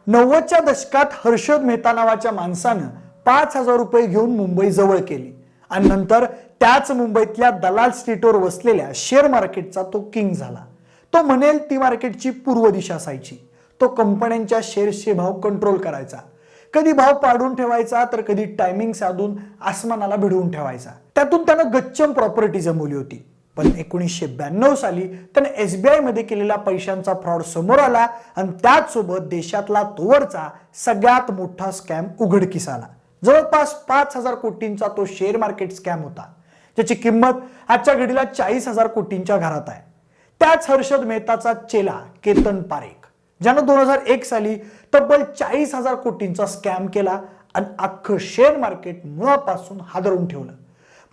90च्या दशकात हर्षद मेहता नावाच्या माणसानं 5,000 रुपये घेऊन मुंबई जवळ केली आणि नंतर त्याच मुंबईतल्या दलाल स्ट्रीटवर वसलेल्या शेअर मार्केटचा तो किंग झाला। तो म्हणेल ती मार्केटची पूर्व दिशा असायची। तो कंपन्यांच्या शेअर्सचे भाव कंट्रोल करायचा, कधी भाव पाडून ठेवायचा तर कधी टायमिंग साधून आसमानाला भिडवून ठेवायचा। त्यातून त्यानं गच्चम प्रॉपर्टी जमवली होती। पण 1992 साली त्याने SBI मध्ये केलेला पैशांचा फ्रॉड समोर आला आणि त्याचसोबत देशातला तोवरचा सगळ्यात मोठा स्कॅम उघडकीस आला। जवळपास 5,000 कोटींचा तो शेअर मार्केट स्कॅम होता, ज्याची किंमत आजच्या घडीला 40,000 कोटींच्या घरात आहे। त्याच हर्षद मेहताचा चेला केतन पारेख, ज्यानं 2001 साली तब्बल 40,000 कोटींचा स्कॅम केला आणि अख्खं शेअर मार्केट मुळापासून हादरवून ठेवलं।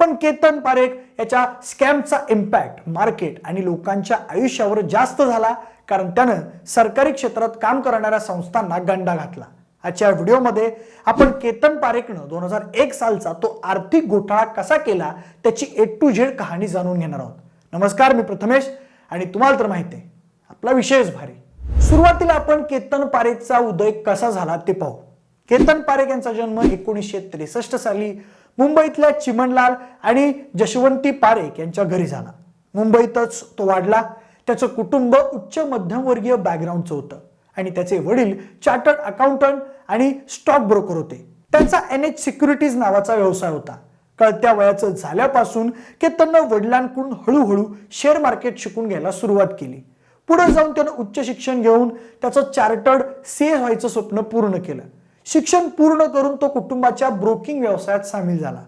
पण केतन पारेख याच्या स्कॅमचा इम्पॅक्ट मार्केट आणि लोकांच्या आयुष्यावर जास्त झाला, कारण त्यानं सरकारी क्षेत्रात काम करणाऱ्या संस्थांना गंडा घातला। आजच्या व्हिडिओमध्ये आपण केतन पारेखनं 2001 सालचा तो आर्थिक घोटाळा कसा केला त्याची A to Z कहाणी जाणून घेणार आहोत। नमस्कार, मी प्रथमेश आणि तुम्हाला तर माहिती आहे आपला विषयच भारी। सुरुवातीला आपण केतन पारेखचा उदय कसा झाला ते पाहू। केतन पारेख यांचा जन्म 1963 साली मुंबईतल्या चिमणलाल आणि जशवंती पारेख यांच्या घरी झाला। मुंबईतच तो वाढला। त्याचं कुटुंब उच्च मध्यमवर्गीय बॅकग्राऊंडचं होतं आणि त्याचे वडील चार्टर्ड अकाउंटंट आणि स्टॉक ब्रोकर होते। त्यांचा NH सिक्युरिटीज नावाचा व्यवसाय होता। कळत्या वयाचं झाल्यापासून केतननं वडिलांकडून हळूहळू शेअर मार्केट शिकून घ्यायला सुरुवात केली। पुढे जाऊन त्यानं उच्च शिक्षण घेऊन त्याचं चार्टर्ड CA व्हायचं स्वप्न पूर्ण केलं। शिक्षण पूर्ण करून तो कुटुंबाच्या ब्रोकिंग व्यवसायात सामील झाला।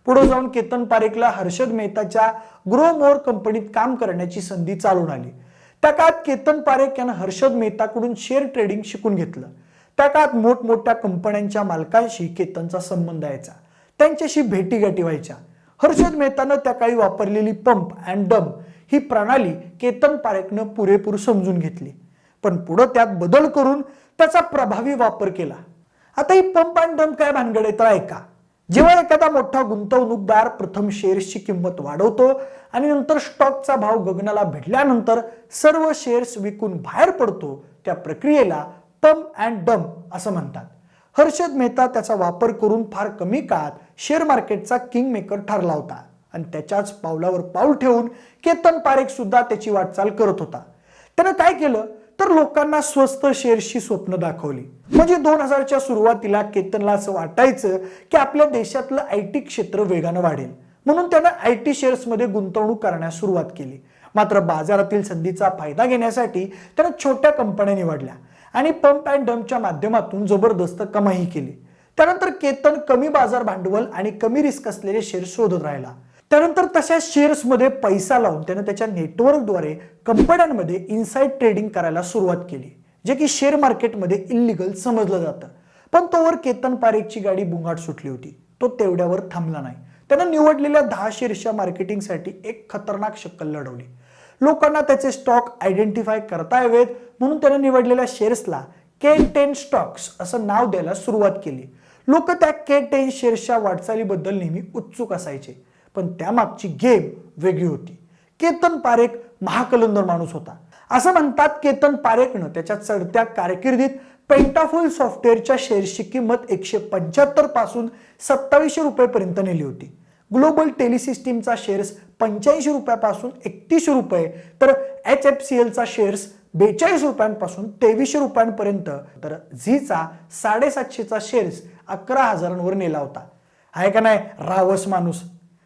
पुढे जाऊन केतन पारेखला हर्षद मेहताच्या ग्रो मोर कंपनीत काम करण्याची संधी चालून आली। त्या काळात केतन पारेख यानं हर्षद मेहताकडून शेअर ट्रेडिंग शिकून घेतलं। त्या काळात मोठमोठ्या कंपन्यांच्या मालकांशी केतनचा संबंध यायचा, त्यांच्याशी भेटीगाठी व्हायच्या। हर्षद मेहतानं त्या काळी वापरलेली पंप अँड डंप ही प्रणाली केतन पारेखनं पुरेपूर समजून घेतली, पण पुढे त्यात बदल करून त्याचा प्रभावी वापर केला। आता ही पंप अँड डंप काय भानगड आहे तर ऐका। जेव्हा एखादा मोठा गुंतवणूकदार प्रथम शेअर्सची किंमत वाढवतो आणि नंतर स्टॉकचा भाव गगनाला भिडल्यानंतर सर्व शेअर्स विकून बाहेर पडतो, त्या प्रक्रियेला पंप अँड डंप असं म्हणतात। हर्षद मेहता त्याचा वापर करून फार कमी काळात शेअर मार्केटचा किंग मेकर ठरला होता आणि त्याच्याच पावलावर पाऊल ठेवून केतन पारेख सुद्धा त्याची वाटचाल करत होता। त्यानं काय केलं तर लोकांना स्वस्त शेअर्सची स्वप्न दाखवली। म्हणजे 2000च्या सुरुवातीला केतनला असं वाटायचं की आपल्या देशातलं IT क्षेत्र वेगानं वाढेल, म्हणून त्यानं IT शेअर्समध्ये गुंतवणूक करण्यास सुरुवात केली। मात्र बाजारातील संधीचा फायदा घेण्यासाठी त्यानं छोट्या कंपन्या निवडल्या आणि पंप अँड डंपच्या माध्यमातून जबरदस्त कमाई केली। त्यानंतर केतन कमी बाजार भांडवल आणि कमी रिस्क असलेले शेअर्स शोधत राहिला। त्यानंतर तशा शेअर्समध्ये पैसा लावून त्यानं त्याच्या नेटवर्कद्वारे कंपन्यांमध्ये इनसाइड ट्रेडिंग करायला सुरुवात केली, जे की शेअर मार्केटमध्ये इल्लीगल समजलं जातं। पण तोवर केतन पारेखची गाडी बुंगाट सुटली होती। तो तेवढ्यावर थांबला नाही। त्यानं निवडलेल्या 10 शेअर्सच्या मार्केटिंगसाठी एक खतरनाक शक्कल लढवली। लोकांना त्याचे स्टॉक आयडेंटिफाय करता यावेत म्हणून त्यानं निवडलेल्या शेअर्सला K10 स्टॉक्स असं नाव द्यायला सुरुवात केली। लोक त्या K10 शेअर्सच्या वाटचालीबद्दल नेहमी उत्सुक असायचे, पण त्यामागची गेम वेगळी होती। केतन पारेख महाकलंदर माणूस होता। असं म्हणतात केतन पारेखनं त्याच्या चढत्या कारकिर्दीत पेंटाफुल सॉफ्टवेअरच्या शेअर्सची किंमत 175 पासून 2700 रुपयेपर्यंत नेली होती। ग्लोबल टेलिसिस्टीमचा शेअर्स 85 रुपयापासून 31 रुपये, तर HFCLचा शेअर्स 42 रुपयांपासून 2300 रुपयांपर्यंत, तर झीचा 750चा शेअर्स 11,000वर नेला होता। आहे का नाही रावस माणूस।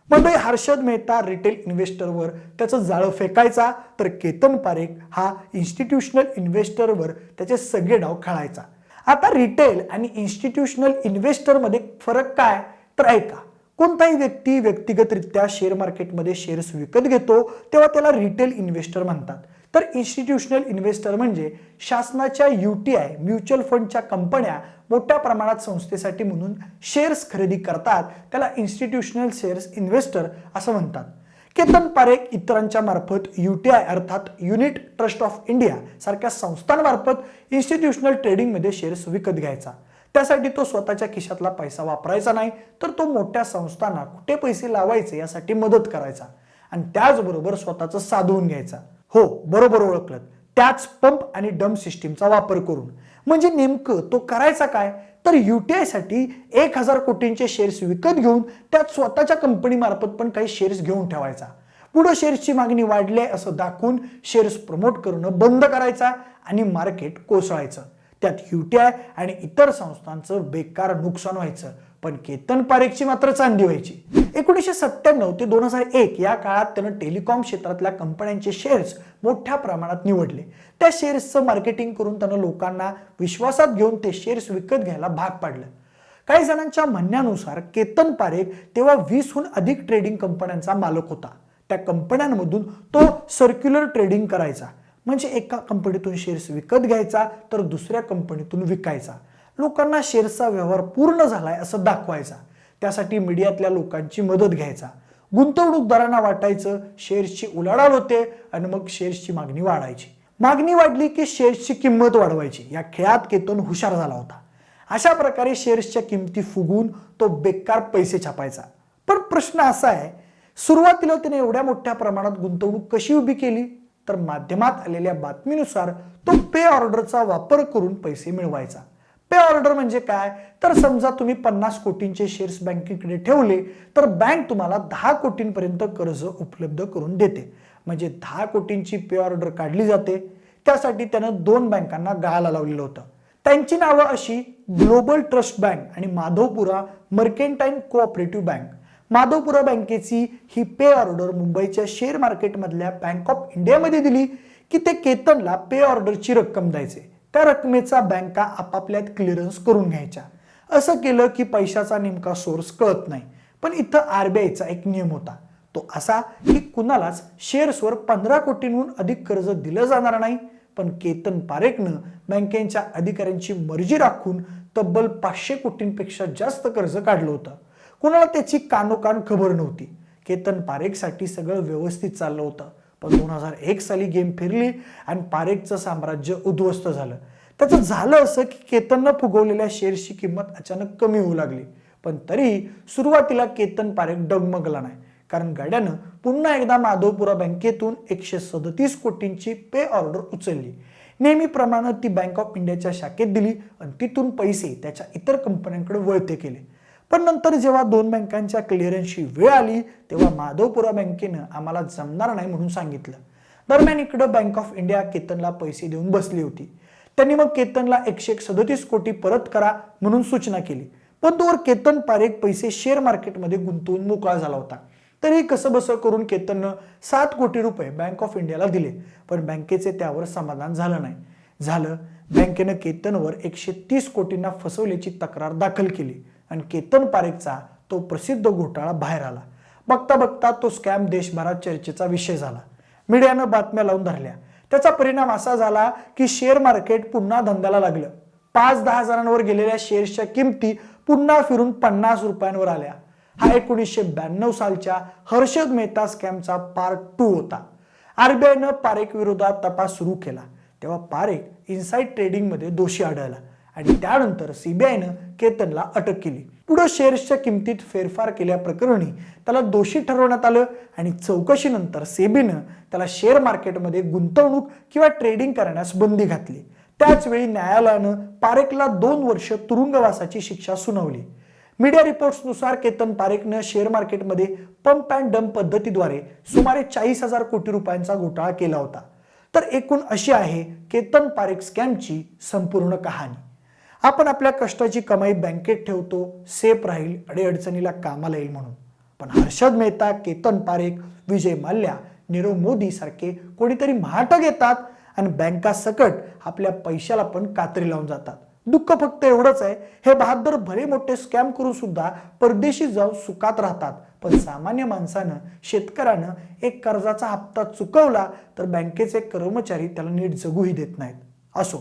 म्हणजे हर्षद मेहता रिटेल इन्व्हेस्टरवर त्याचं जाळं फेकायचा, तर केतन पारेख हा इन्स्टिट्यूशनल इन्व्हेस्टरवर त्याचे सगळे डाव खेळायचा। आता रिटेल आणि इन्स्टिट्यूशनल इन्व्हेस्टरमध्ये फरक काय तर ऐका। कोणताही व्यक्ती व्यक्तिगतरित्या शेअर मार्केटमध्ये शेअर्स विकत घेतो तेव्हा त्याला रिटेल इन्व्हेस्टर म्हणतात, तर इन्स्टिट्यूशनल इन्व्हेस्टर म्हणजे शासनाच्या UTI म्युच्युअल फंडच्या कंपन्या मोठ्या प्रमाणात संस्थेसाठी म्हणून शेअर्स खरेदी करतात, त्याला इन्स्टिट्यूशनल शेअर्स इन्व्हेस्टर असं म्हणतात। केतन पारेख इतरांच्या मार्फत UTI अर्थात युनिट ट्रस्ट ऑफ इंडिया सारख्या संस्थांमार्फत इन्स्टिट्यूशनल ट्रेडिंगमध्ये शेअर्स विकत घ्यायचा। त्यासाठी तो स्वतःच्या खिशातला पैसा वापरायचा नाही, तर तो मोठ्या संस्थांना कुठे पैसे लावायचे यासाठी मदत करायचा आणि त्याचबरोबर स्वतःचं साधवून घ्यायचा। हो, बरोबर ओळखलं, त्याच पंप आणि डंप सिस्टीमचा वापर करून। म्हणजे नेमकं तो करायचा काय, तर UTI साठी 1000 कोटींचे शेअर्स विकत घेऊन त्यात स्वतःच्या कंपनी मार्फत पण काही शेअर्स घेऊन ठेवायचा. पुढे शेअर्सची मागणी वाढली असं दाखवून शेअर्स प्रमोट करणं बंद करायचा आणि मार्केट कोसळायचं. त्यात UTI आणि इतर संस्थांचं बेकार नुकसान व्हायचं, पण केतन पारेखची मात्र चांदी व्हायची. 1997 ते 2001 या काळात त्यानं टेलिकॉम क्षेत्रातल्या कंपन्यांचे शेअर्स मोठ्या प्रमाणात निवडले. त्या शेअर्सचं मार्केटिंग करून त्यानं लोकांना विश्वासात घेऊन ते शेअर्स विकत घ्यायला भाग पाडलं. काही जणांच्या म्हणण्यानुसार केतन पारेख तेव्हा 20हून अधिक ट्रेडिंग कंपन्यांचा मालक होता. त्या कंपन्यांमधून तो सर्क्युलर ट्रेडिंग करायचा, म्हणजे एका कंपनीतून शेअर्स विकत घ्यायचा तर दुसऱ्या कंपनीतून विकायचा. लोकांना शेअर्सचा व्यवहार पूर्ण झालाय असं दाखवायचा. त्यासाठी मीडियातल्या लोकांची मदत घ्यायचा. गुंतवणूकदारांना वाटायचं शेअर्सची उलाढाल होते आणि मग शेअर्सची मागणी वाढायची. मागणी वाढली की शेअर्सची किंमत वाढवायची. या खेळात केतन हुशार झाला होता. अशा प्रकारे शेअर्सच्या किमती फुगून तो बेकार पैसे छापायचा. पण प्रश्न असा आहे, सुरुवातीला त्याने एवढ्या मोठ्या प्रमाणात गुंतवणूक कशी उभी केली, तर माध्यमात आलेल्या बातमीनुसार तो पे ऑर्डरचा वापर करून पैसे मिळवायचा. पे ऑर्डर म्हणजे काय, तर समजा तुम्ही 50 कोटींचे शेअर्स बँकेकडे ठेवले तर बँक तुम्हाला 10 कोटींपर्यंत कर्ज उपलब्ध करून देते. म्हणजे 10 कोटींची पे ऑर्डर काढली जाते. त्यासाठी त्यानं 2 बँकांना गाळाला लावलेलं होतं. त्यांची नावं अशी ग्लोबल ट्रस्ट बँक आणि माधवपुरा मर्केंटाईन कोऑपरेटिव्ह बँक. माधवपुरा बँकेची ही पे ऑर्डर मुंबईच्या शेअर मार्केटमधल्या बँक ऑफ इंडियामध्ये दिली की ते केतनला पे ऑर्डरची रक्कम द्यायचे. त्या रकमेचा बँका आपापल्यात क्लिअरन्स करून घ्यायच्या. असं केलं की पैशाचा नेमका सोर्स कळत नाही. पण इथं RBIचा एक नियम होता, तो असा की कुणालाच शेअर्सवर 15 कोटींहून अधिक कर्ज दिलं जाणार नाही. पण केतन पारेखनं बँकेच्या अधिकाऱ्यांची मर्जी राखून तब्बल 500 कोटींपेक्षा जास्त कर्ज काढलं होतं. कुणाला त्याची कानोकान खबर नव्हती. केतन पारेखसाठी सगळं व्यवस्थित चाललं होतं. पण 2001 साली गेम फिरली आणि पारेखचं साम्राज्य उद्ध्वस्त झालं. त्याचं झालं असं की केतननं फुगवलेल्या शेअर्सची किंमत अचानक कमी होऊ लागली. पण तरी सुरुवातीला केतन पारेख डगमगला नाही, कारण गाड्यानं पुन्हा एकदा माधवपुरा बँकेतून 137 कोटींची पे ऑर्डर उचलली. नेहमीप्रमाणे ती बँक ऑफ इंडियाच्या शाखेत दिली आणि तिथून पैसे त्याच्या इतर कंपन्यांकडे वळते केले. पण नंतर जेव्हा 2 बँकांच्या क्लिअरन्सची वेळ आली तेव्हा माधवपुरा बँकेनं आम्हाला जमणार नाही म्हणून सांगितलं. दरम्यान इकडे बँक ऑफ इंडिया केतनला पैसे देऊन बसली होती. त्यांनी मग केतनला 137 कोटी परत करा म्हणून सूचना केली. पण तोवर केतन पारेख पैसे शेअर मार्केटमध्ये गुंतवून मोकळा झाला होता. तरी कसं बसं करून केतननं 7 कोटी रुपये बँक ऑफ इंडियाला दिले. पण बँकेचे त्यावर समाधान झालं नाही. बँकेनं केतनवर 130 कोटींना फसवल्याची तक्रार दाखल केली आणि केतन पारेखचा तो प्रसिद्ध घोटाळा बाहेर आला. बघता बघता तो स्कॅम देशभरात चर्चेचा विषय झाला. मीडियानं बातम्या लावून धरल्या. त्याचा परिणाम असा झाला की शेअर मार्केट पुन्हा धंद्याला लागलं. 5-10 हजारांवर गेलेल्या शेअर्सच्या किमती पुन्हा फिरून 50 रुपयांवर आल्या. हा 1992 सालच्या हर्षद मेहता स्कॅमचा पार्ट 2 होता. RBIनं पारेख विरोधात तपास सुरू केला. तेव्हा पारेख इनसाइड ट्रेडिंगमध्ये दोषी आढळला आणि त्यानंतर CBIनं केतनला अटक केली. पुढे शेअर्सच्या किमतीत फेरफार केल्याप्रकरणी त्याला दोषी ठरवण्यात आलं आणि चौकशीनंतर सेबीनं त्याला शेअर मार्केटमध्ये गुंतवणूक किंवा ट्रेडिंग करण्यास बंदी घातली. त्याच वेळी न्यायालयानं पारेखला 2 वर्ष तुरुंगवासाची शिक्षा सुनावली. मीडिया रिपोर्ट्सनुसार केतन पारेखनं शेअर मार्केटमध्ये पंप अँड डंप पद्धतीद्वारे सुमारे 40,000 कोटी रुपयांचा घोटाळा केला होता. तर एकूण अशी आहे केतन पारेख स्कॅमची संपूर्ण कहाणी. आपण आपल्या कष्टाची कमाई बँकेत ठेवतो, सेफ राहील, अडीअडचणीला कामाला येईल म्हणून. पण हर्षद मेहता, केतन पारेख, विजय माल्या, नीरव मोदी सारखे कोणीतरी महाटक येतात आणि बँका सकट आपल्या पैशाला पण कात्री लावून जातात. दुःख फक्त एवढंच आहे, हे बहादर भले मोठे स्कॅम करून सुद्धा परदेशी जाऊन सुखात राहतात. पण सामान्य माणसानं, शेतकऱ्यानं एक कर्जाचा हप्ता चुकवला तर बँकेचे कर्मचारी त्याला नीट जगूही देत नाहीत. असो,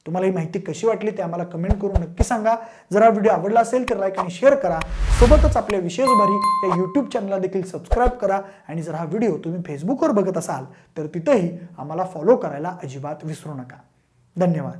तुम्हाला ही माहिती कशी वाटली ते आम्हाला कमेंट करून नक्की सांगा. जर हा व्हिडिओ आवडला असेल तर लाईक आणि शेअर करा. सोबतच आपल्या विशेष भारी या YouTube चॅनलला देखील सबस्क्राईब करा. आणि जर हा व्हिडिओ तुम्ही फेसबुकवर बघत असाल तर तिथेही आम्हाला फॉलो करायला अजिबात विसरू नका. धन्यवाद.